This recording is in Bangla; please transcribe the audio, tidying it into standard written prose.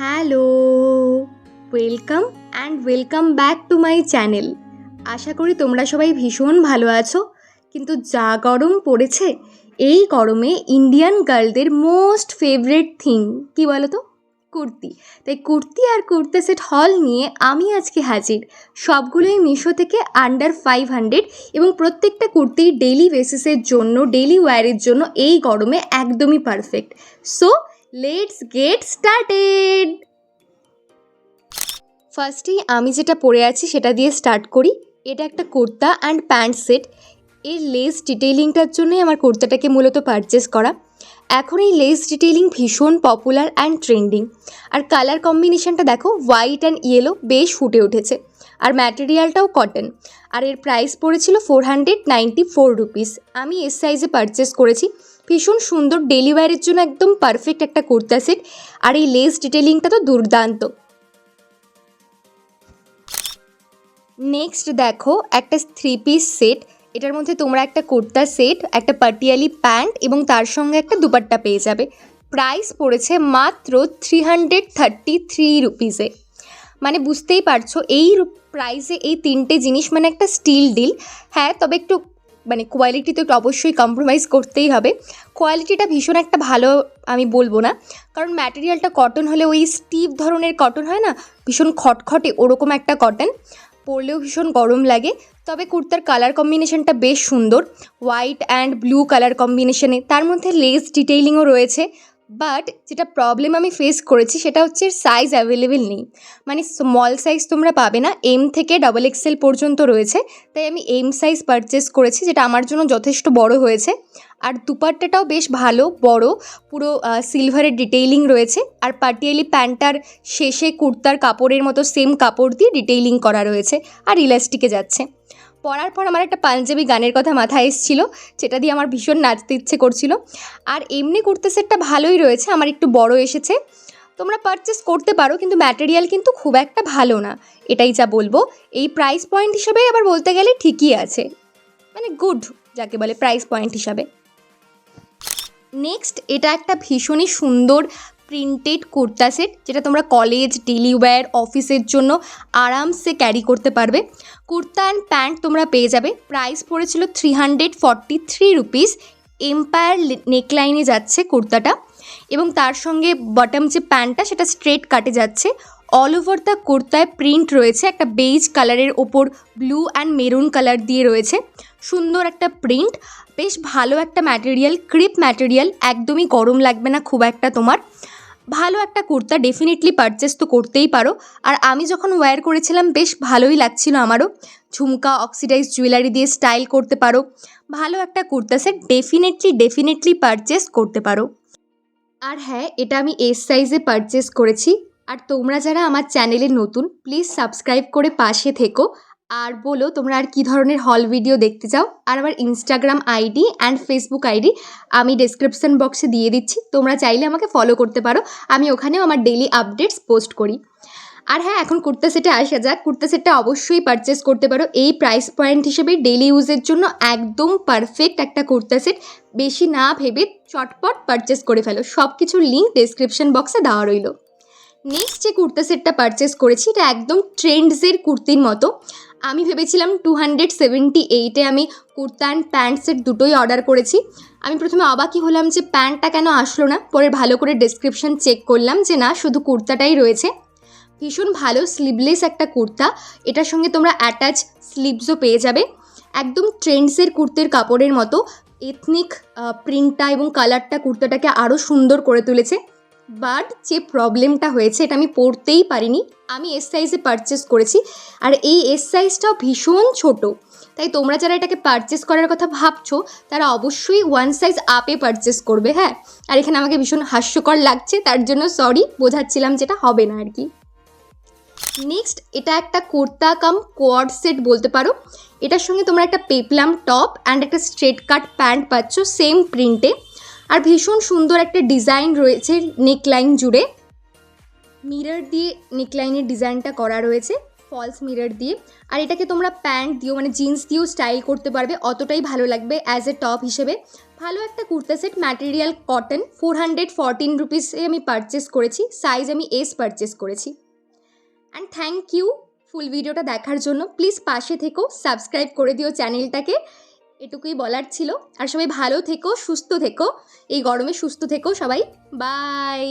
Hello, welcome back to my channel. আশা করি তোমরা সবাই ভীষণ ভালো আছো। কিন্তু যা গরম পড়েছে, এই গরমে ইন্ডিয়ান গার্লদের মোস্ট ফেভারিট থিং কী বলো তো? কুর্তি। তাই কুর্তি আর কুর্তা সেট হল নিয়ে আমি আজকে হাজির। সবগুলোই মিশো থেকে আন্ডার 500 এবং প্রত্যেকটা কুর্তি ডেইলি বেসিসের জন্য, ডেইলি ওয়্যারের জন্য এই গরমে একদমই perfect. So let's get started. ফার্স্টেই আমি যেটা পরে আছি সেটা দিয়ে স্টার্ট করি। এটা একটা কুর্তা অ্যান্ড প্যান্ট সেট। এর লেস ডিটেইলিংটার জন্যই আমার কুর্তাটাকে মূলত পারচেস করা। এখন এই লেস ডিটেইলিং ভীষণ পপুলার অ্যান্ড ট্রেন্ডিং। আর কালার কম্বিনেশনটা দেখো, হোয়াইট অ্যান্ড ইয়েলো বেশ ফুটে উঠেছে। আর ম্যাটেরিয়ালটাও কটন। আর এর প্রাইস পড়েছিল 494 রুপিস। আমি এস সাইজে পারচেস করেছি। ভীষণ সুন্দর, ডেলি ওয়্যারের জন্য একদম পারফেক্ট একটা কুর্তা সেট। আর এই লেস ডিটেইলিংটা তো দুর্দান্ত। নেক্সট দেখো, একটা 3 পিস সেট। এটার মধ্যে তোমরা একটা কুর্তা সেট, একটা পাটিয়ালি প্যান্ট এবং তার সঙ্গে একটা দুপাট্টা পেয়ে যাবে। প্রাইস পড়েছে মাত্র 333 রুপিসে। মানে বুঝতেই পারছো, এই প্রাইসে এই তিনটে জিনিস মানে একটা স্টিল ডিল। হ্যাঁ, তবে একটু কোয়ালিটি তো একটু অবশ্যই কম্প্রোমাইজ করতেই হবে। কোয়ালিটিটা ভীষণ একটা ভালো আমি বলবো না, কারণ ম্যাটেরিয়ালটা কটন হলে ওই স্টিফ ধরনের কটন হয় না, ভীষণ খটখটে ওরকম একটা কটন। পরলেও ভীষণ গরম লাগে। তবে কুর্তার কালার কম্বিনেশনটা বেশ সুন্দর, হোয়াইট অ্যান্ড ব্লু কালার কম্বিনেশনে। তার মধ্যে লেস ডিটেইলিংও রয়েছে। বাট যেটা প্রবলেম আমি ফেস করেছি সেটা হচ্ছে সাইজ অ্যাভেলেবেল নেই। স্মল সাইজ তোমরা পাবে না, এম থেকে XXL পর্যন্ত রয়েছে। তাই আমি এম সাইজ পারচেস করেছি, যেটা আমার জন্য যথেষ্ট বড় হয়েছে। আর দুপাট্টাটাও বেশ ভালো বড়, পুরো সিলভারের ডিটেইলিং রয়েছে। আর পাটিয়ালি প্যান্টটার শেষে কুর্তার কাপড়ের মতো সেম কাপড় দিয়ে ডিটেইলিং করা রয়েছে আর ইলাস্টিকে যাচ্ছে। পরার পর আমার একটা পাঞ্জাবি গানের কথা মাথায় এসেছিলো, যেটা দিয়ে আমার ভীষণ নাচতে ইচ্ছে করছিল। আর এমনি কুর্তা সেটটা ভালোই রয়েছে, আমার একটু বড় এসেছে। তোমরা পারচেস করতে পারো, কিন্তু ম্যাটেরিয়াল কিন্তু খুব একটা ভালো না, এটাই যা বলবো। এই প্রাইস পয়েন্ট হিসাবে আবার বলতে গেলে ঠিকই আছে, গুড যাকে বলে প্রাইস পয়েন্ট হিসাবে। নেক্সট, এটা একটা ভীষণই সুন্দর প্রিন্টেড কুর্তা সেট, যেটা তোমরা কলেজ, ডেলি ওয়্যার, অফিসের জন্য আরামসে ক্যারি করতে পারবে। কুর্তা অ্যান্ড প্যান্ট তোমরা পেয়ে যাবে। প্রাইস পড়েছিল 343 রুপিস। এম্পায়ার নেকলাইনে যাচ্ছে কুর্তাটা, এবং তার সঙ্গে বটম যে প্যান্টটা সেটা স্ট্রেট কাটে যাচ্ছে। অল ওভার দ্য কুর্তায় প্রিন্ট রয়েছে একটা বেজ কালারের ওপর ব্লু অ্যান্ড মেরুন কালার দিয়ে রয়েছে। সুন্দর একটা প্রিন্ট, বেশ ভালো একটা ম্যাটেরিয়াল, ক্রিপ ম্যাটেরিয়াল, একদমই গরম লাগবে না খুব একটা তোমার। ভালো একটা কুর্তা, ডেফিনেটলি পারচেস তো করতেই পারো। আর আমি যখন ওয়্যার করেছিলাম বেশ ভালোই লাগছিল আমারও। ঝুমকা, অক্সিডাইজ জুয়েলারি দিয়ে স্টাইল করতে পারো। ভালো একটা কুর্তা সেট, ডেফিনেটলি পারচেস করতে পারো। আর হ্যাঁ, এটা আমি এস সাইজে পারচেস করেছি। আর তোমরা যারা আমার চ্যানেলে নতুন, প্লিজ সাবস্ক্রাইব করে পাশে থেকো। আর বলো তোমরা আর কী ধরনের হল ভিডিও দেখতে চাও। আর আমার Instagram ID and Facebook ID আমি ডেসক্রিপশন বক্সে দিয়ে দিচ্ছি, তোমরা চাইলে আমাকে ফলো করতে পারো। আমি ওখানেও আমার ডেইলি আপডেটস পোস্ট করি। আর হ্যাঁ, এখন কুর্তা সেটে আসা যাক। কুর্তা সেটটা অবশ্যই পারচেস করতে পারো। এই প্রাইস পয়েন্ট হিসেবে ডেইলি ইউজের জন্য একদম পারফেক্ট একটা কুর্তা সেট। বেশি না ভেবে চটপট পারচেস করে ফেলো। সব কিছুর লিঙ্ক ডেসক্রিপশন বক্সে দেওয়া রইল। নেক্সট যে কুর্তা সেটটা পারচেস করেছি, এটা একদম ট্রেন্ডসের কুর্তির মতো। আমি ভেবেছিলাম 278-এ আমি কুর্তা অ্যান্ড প্যান্ট সেট দুটোই অর্ডার করেছি। আমি প্রথমে অবাকই হলাম যে প্যান্টটা কেন আসলো না। পরে ভালো করে ডেসক্রিপশন চেক করলাম যে না, শুধু কুর্তাটাই রয়েছে। ভীষণ ভালো স্লিভলেস একটা কুর্তা, এটার সঙ্গে তোমরা অ্যাটাচ স্লিভসও পেয়ে যাবে। একদম ট্রেন্ডসের কুর্তির কাপড়ের মতো। এথনিক প্রিন্টটা এবং কালারটা কুর্তাটাকে আরও সুন্দর করে তুলেছে। বাট যে প্রবলেমটা হয়েছে, এটা আমি পরতেই পারিনি। আমি এস সাইজে পারচেস করেছি, আর এই এস সাইজটাও ভীষণ ছোট। তাই তোমরা যারা এটাকে পারচেস করার কথা ভাবছো, তারা অবশ্যই 1 সাইজ আপে পারচেস করবে। হ্যাঁ, আর এখানে আমাকে ভীষণ হাস্যকর লাগছে, তার জন্য সরি, বোঝাচ্ছিলাম যেটা হবে না আর কি। নেক্সট, এটা একটা কুর্তা কাম কোয়াড সেট বলতে পারো। এটার সঙ্গে তোমরা একটা পেপলাম টপ অ্যান্ড একটা স্ট্রেট কাট প্যান্ট পাচ্ছ সেম প্রিন্টে। আর ভীষণ সুন্দর একটা ডিজাইন রয়েছে নেকলাইন জুড়ে। মিরর দিয়ে নেকলাইনের ডিজাইনটা করা রয়েছে, ফলস মিরর দিয়ে। আর এটাকে তোমরা প্যান্ট দিয়েও জিন্স দিয়েও স্টাইল করতে পারবে, অতটাই ভালো লাগবে অ্যাজ এ টপ হিসেবে। ভালো একটা কুর্তা সেট, ম্যাটেরিয়াল কটন, 414 রুপিসে আমি পারচেস করেছি। সাইজ আমি এস পারচেস করেছি। অ্যান্ড থ্যাংক ইউ ফুল ভিডিওটা দেখার জন্য। প্লিজ পাশে থেকো, সাবস্ক্রাইব করে দিও চ্যানেলটাকে। এটুকুই বলার ছিল। আর সবাই ভালো থেকো, সুস্থ থেকো, এই গরমে সুস্থ থেকো সবাই। বাই।